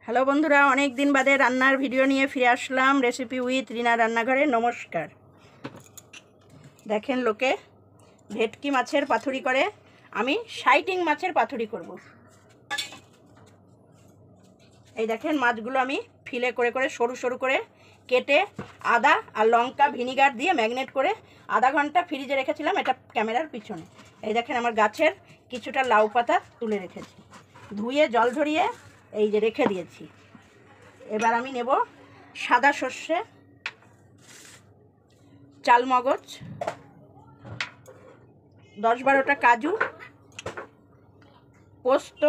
Hello বন্ধুরা, অনেক দিন বাদে রান্নার ভিডিও নিয়ে ফিরে আসলাম রেসিপি উইথ রিনা রান্নাঘরে। নমস্কার। দেখেন লোকে ভেটকি মাছের পাতুরি করে, আমি শাইটিং মাছের পাতুরি করব। এই দেখেন মাছগুলো আমি ফিলে করে করে সরু সরু করে কেটে আদা আর লঙ্কা ভিনিগার দিয়ে ম্যাগনেট করে আধা ঘন্টা ফ্রিজে রেখেছিলাম, এটা ক্যামেরার পিছনে। এই দেখেন আমার গাছের কিছুটা লাউ পাতা তুলে রেখেছি, ধুয়ে জল ঝরিয়ে এই যে রেখে দিয়েছি। এবার আমি নেব সাদা সর্ষে, চালমগজ, 10-12টা কাজু, পোস্ত,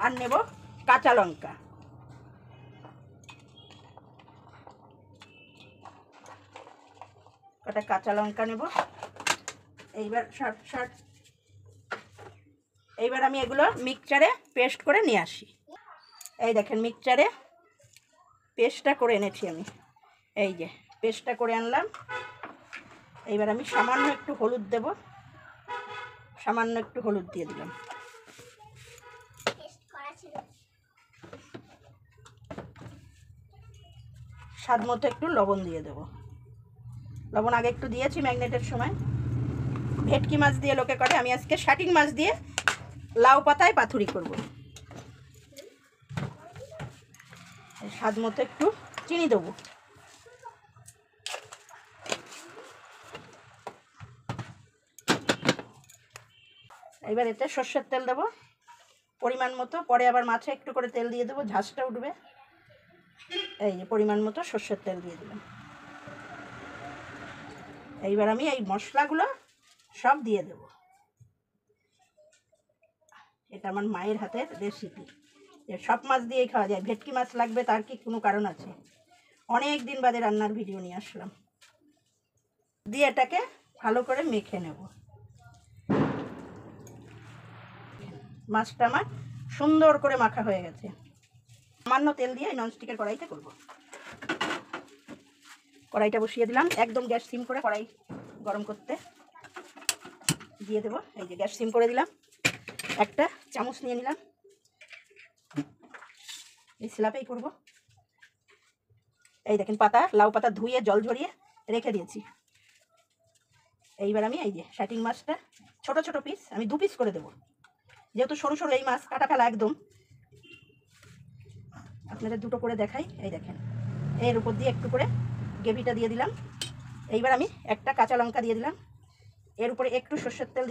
আর নেব কাঁচা লঙ্কা। কটা কাঁচা লঙ্কা নেব। এইবার আমি এগুলো মিক্সচারে পেস্ট করে নিয়ে আসি। এই দেখেন মিক্সচারে পেস্টটা করে এনেছি আমি, এই যে পেস্টটা করে আনলাম। এইবার আমি সামান্য একটু হলুদ দেব, সামান্য একটু হলুদ দিয়ে দিলাম। স্বাদ মতো একটু লবণ দিয়ে দেব। লবণ আগে একটু দিয়েছি ম্যাগনেটের সময়। ভেটকি মাছ দিয়ে লোকে করে, আমি আজকে শাইটিং মাছ দিয়ে লাউ পাতায় পাতুরি করব। স্বাদ মতো একটু চিনি দেবো। এবার এতে সর্ষের তেল দেবো পরিমাণ মতো, পরে আবার মাছে একটু করে তেল দিয়ে দেবো, ঝাঁসটা উঠবে। এই যে পরিমাণ মতো সর্ষের তেল দিয়ে দিলাম। এইবার আমি এই মশলাগুলো সব দিয়ে দেব। এটা আমার মায়ের হাতের রেসিপি, সব মাছ দিয়েই খাওয়া যায়। ভেটকি মাছ লাগবে তার কি কোনো কারণ আছে? অনেক দিন বাদে রান্নার ভিডিও নিয়ে আসলাম। দিয়ে এটাকে ভালো করে মেখে নেব। মাছটা আমার সুন্দর করে মাখা হয়ে গেছে। সামান্য তেল দিয়ে ননস্টিকের কড়াইতে করব। কড়াইটা বসিয়ে দিলাম, একদম গ্যাস সিম করে কড়াই গরম করতে দিয়ে দেবো। এই যে গ্যাস সিম করে দিলাম, একটা চামচ নিয়ে নিলাম, এই স্ল্যাপেই করব। এই দেখেন পাতা, লাউ পাতা ধুয়ে জল ঝরিয়ে রেখে দিয়েছি। এইবার আমি এই যে শাইটিং মাছটা ছোট ছোট পিস আমি 2 পিস করে দেবো, যেহেতু সরু সরু এই মাছ কাটা ফেলা একদম। আপনাদের দুটো করে দেখাই। এই দেখেন এর উপর দিয়ে একটু করে গ্রেভিটা দিয়ে দিলাম। এইবার আমি একটা কাঁচা লঙ্কা দিয়ে দিলাম, এর উপরে একটু সর্ষের তেল দিয়ে